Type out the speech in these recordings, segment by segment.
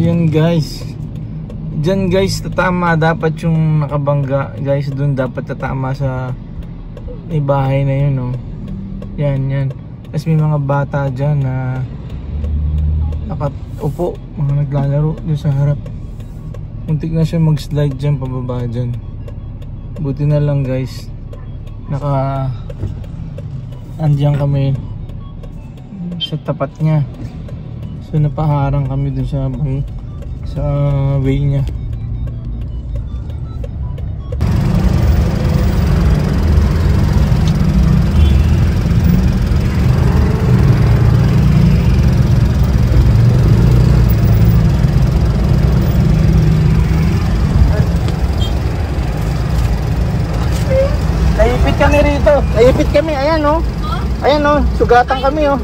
Ayan guys. Diyan guys tatama dapat yung nakabangga guys, doon dapat tatama sa may bahay na yun, oh. Yan, yan. Tapos may mga bata dyan na nakaupo, mga naglalaro dun sa harap. Muntik na siya mag-slide dyan pababa dyan. Buti na lang guys, andiyan kami sa tapat niya. So napaharang kami dun sa way niya. Naipit kami rito. Naipit kami. Ayan, oh. Ayan, oh. Sugatan kami, oh.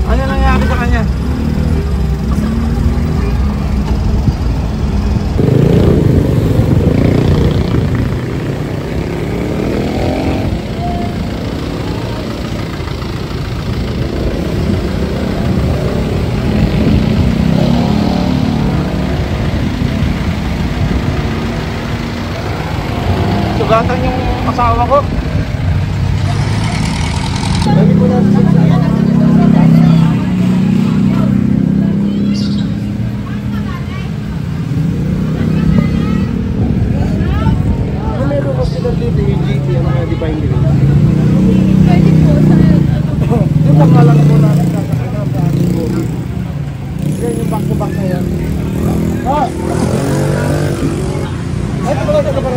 Ano nangyari sa kanya? Sugatan yung asawa ko. Lagi po natin.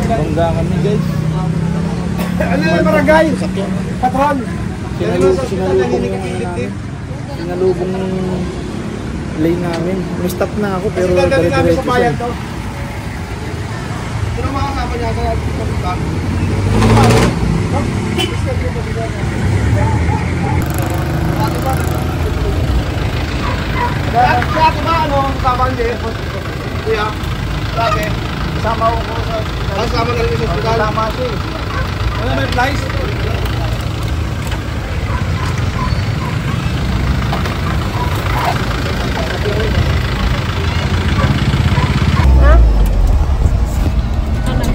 Bangga kami guys. Ano yung barangay? Patron. Sinalubong lane namin. May stop na ako pero dire-diretso siya. Sino makakasama niya sa pagkakas? Dati ba ano kasama niya? Kuya, dati kasama ko sa kasama na rin sa hospital. Kasama siya. Wala may flies? Ha? Ano?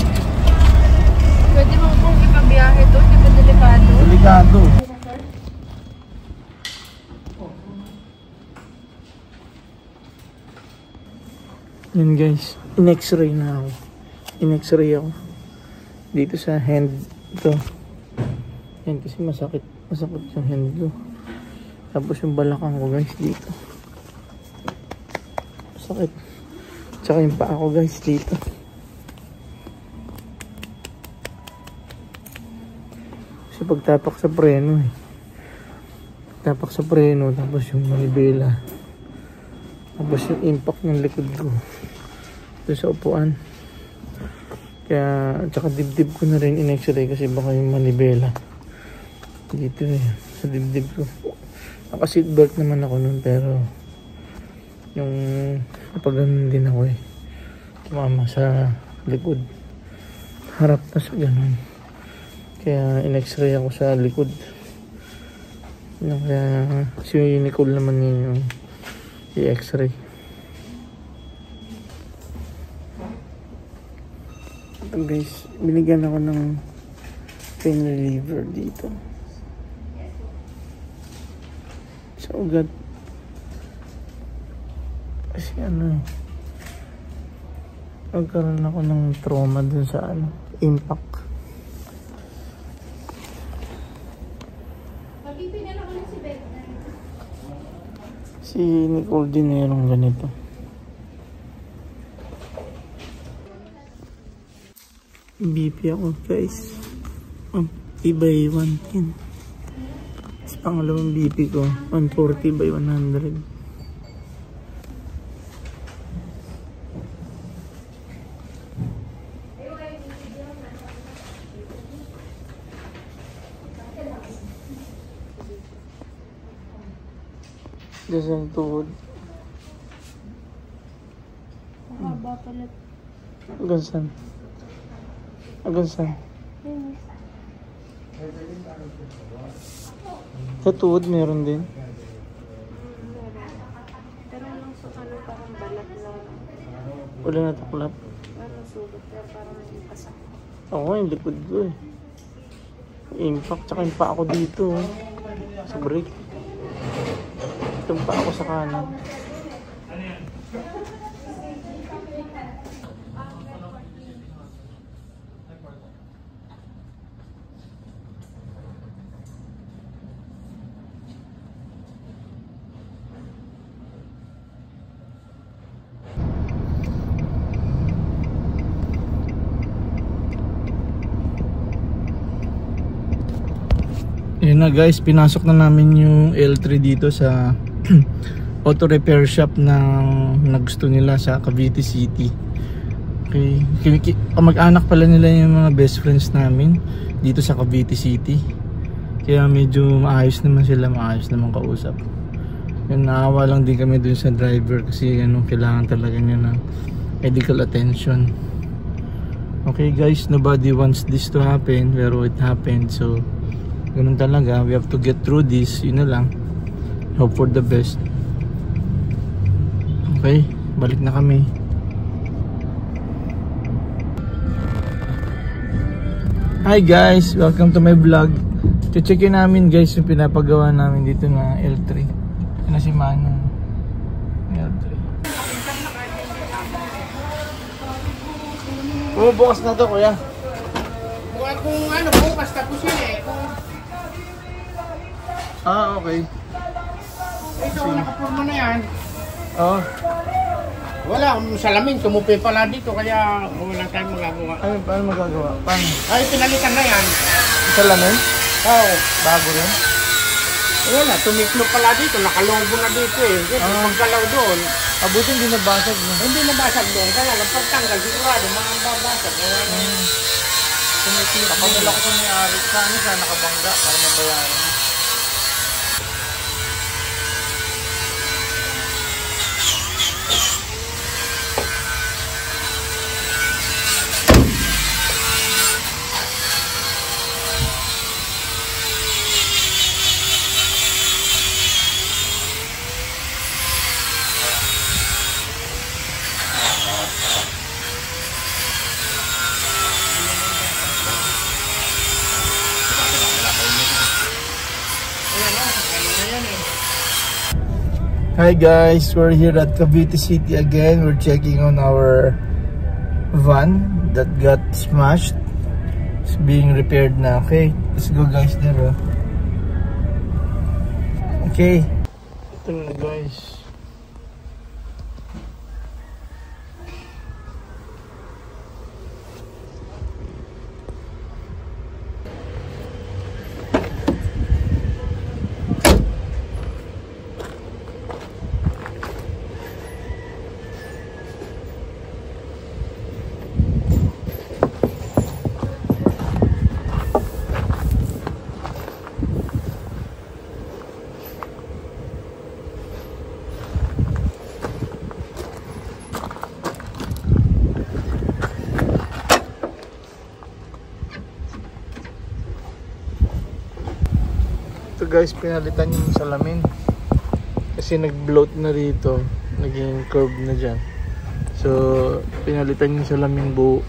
Pwede mo kong ipabiyahe doon, di ba delikado? Delikado. Yan guys, in-x-ray na ako. In-x-ray ako dito sa hand ito. Yan kasi masakit yung hand ko. Tapos yung balakang ko guys dito masakit. Tsaka yung paa ko guys dito. Kasi pagtapak sa preno tapos yung manibela, tapos yung impact ng likod ko doon sa upuan. Kaya tsaka dibdib ko na rin in-x-ray kasi baka yung manibela dito sa dibdib ko. Naka seatbelt naman ako nun pero yung napaganon din ako tumama sa likod harap na sa ganun. Kaya in-x-ray ako sa likod. Kaya si Nicole naman yung i-x-ray. Guys, binigyan ako ng pain reliever dito sa ugat kasi nagkaroon ako ng trauma dun sa impact. Si Nicole din mayroong ganito. BP ako guys, by 110. Sa pangalawang BP ko 140 by 100. Diyan ang tuhod. Haba pala. Hanggang saan? Hanggang saan? Sa tuhod meron din. Pero yung sa ano parang balat na Wala na tuklap. ano sugat pero parang naging pasakit. Ako yung likod ko eh. Impact tsaka yung pa ako dito. Sa brake. Itong pa ako sa kanan. Yun na guys, pinasok na namin yung L3 dito sa auto repair shop ng nagusto nila sa Cavite City. Okay, mag-anak pala nila yung mga best friends namin dito sa Cavite City. Kaya medyo maayos naman sila, maayos naman kausap. Yun, naawa lang din kami dun sa driver kasi ano, kailangan talaga niya ng medical attention. Okay guys, nobody wants this to happen pero it happened, so ganun talaga, we have to get through this. Yun na lang, hope for the best. Okay, balik na kami. Hi guys, welcome to my vlog. Checkin namin guys yung pinapagawa namin dito na L3. Yan na si Manong L3. Bukas na to kuya. Kung ano, bukas tapos yun eh. Ah, okay. Ito, nakapurma na yan. Oh. Wala, salamin, tumupi pala dito, kaya wala tayong magagawa. Paano magagawa? Paano? Ay, pinalitan na yan. Salamin? Oo. Bago rin? Wala, tumiklo pala dito, nakalobo na dito eh. Pagkalaw doon. Abuti hindi nabasag no? Hindi nabasag doon, kaya lang pagtanggal, sigurado, mga babasag. Tumiklo. Kapag nila ko sa may-ari, sana nakabangga para mabayaran. Hi guys, we're here at Cavite City again. We're checking on our van that got smashed. It's being repaired na. Okay, let's go guys there. Okay. Ito na guys. Guys, pinalitan yung salamin kasi nag-bloat na rito, naging curve na dyan, so pinalitan yung salamin buo.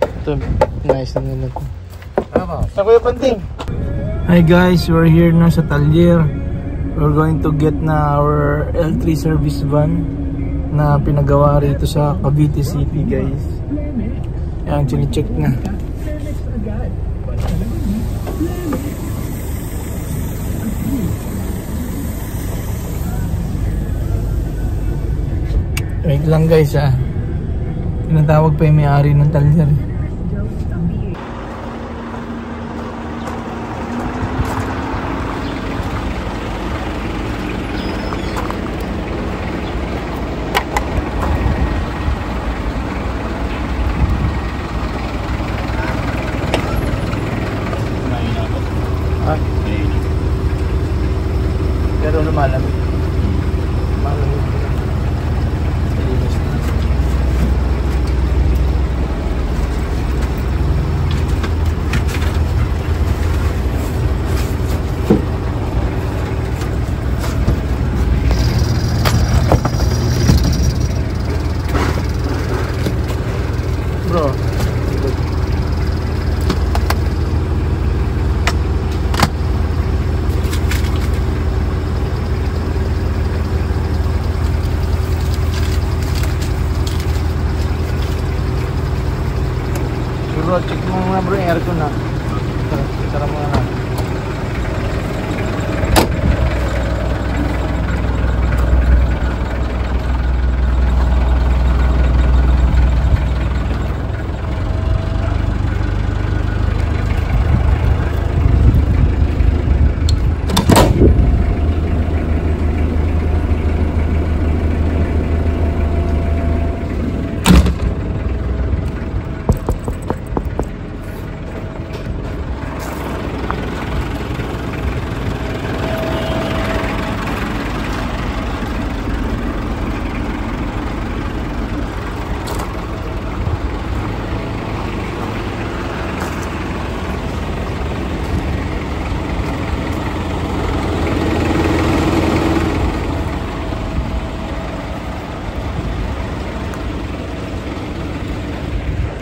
Ito, nice na nila ito. Kuya Panting. Hi guys, we're here na sa Talyer. We're going to get na our L3 service van na pinagawa rito sa Cavite City guys. Yan, chine-check na. Wait lang guys tinatawag pa yung may-ari ng Talyer. Pero lumalamig.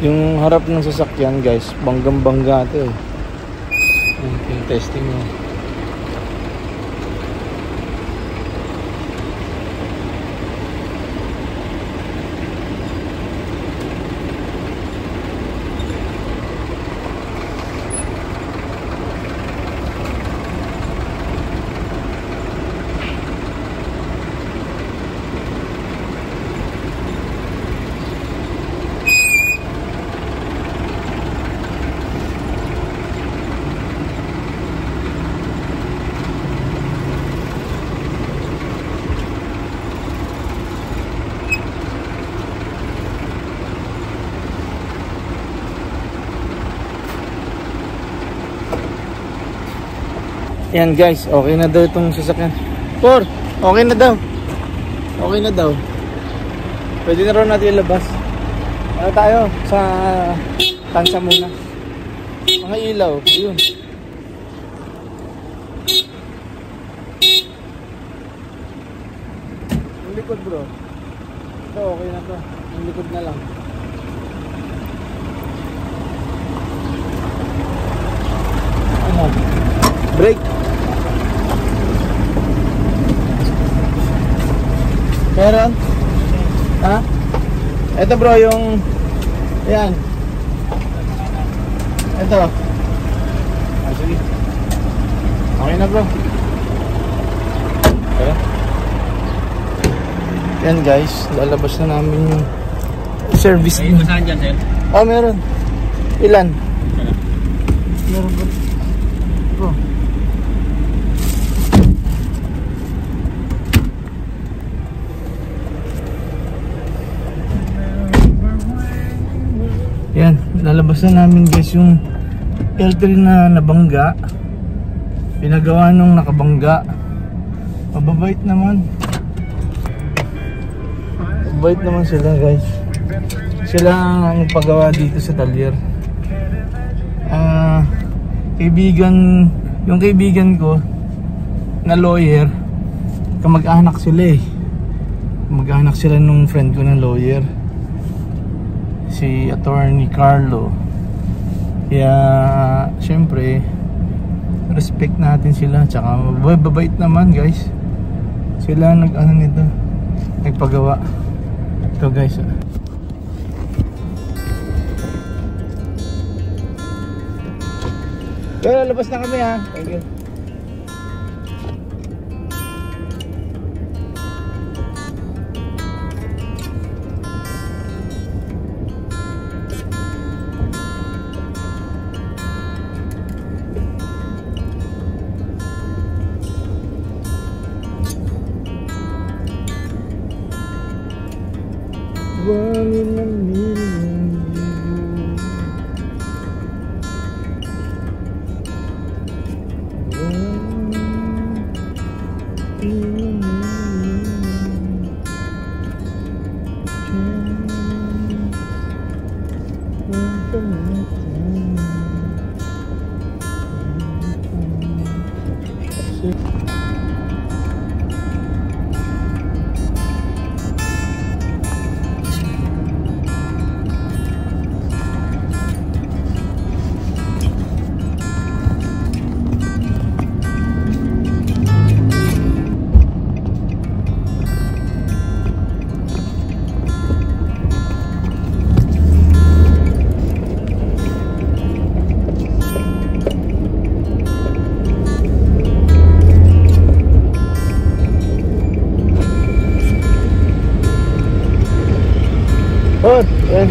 Yung harap ng sasakyan guys, banggang-bangga ito eh. Yung testing mo. Yan guys, okay na daw itong sasakyan. Okay na daw. Okay na daw. Pwede na raw natin ilabas. Ano tayo? Sa tansa muna. Mga ilaw, yun. Yung likod bro. Ito okay na to. Yung likod na lang. Ano? Brake. Meron? Ha? Ito bro yung yan. Ito. Sige. Okay na bro. Okay. Yan guys, lalabas na namin yung service. May masahan dyan sir? Oh meron. Ilan? Meron bro. Bro. Yan, lalabas na namin guys yung L3 na nabangga. Pinagawa nung nakabangga. Mababait naman. Mababait naman sila guys. Sila ang pagawa dito sa talyer. Yung kaibigan ko na lawyer, kamag-anak sila eh. Kamag-anak sila nung friend ko na lawyer. Si Attorney Carlo. Kaya syempre respect natin sila, tsaka mababait naman guys. Sila nag-ano nito, nagpagawa. Ito guys. Pero labas na kami ha. Thank you. One in a million yan.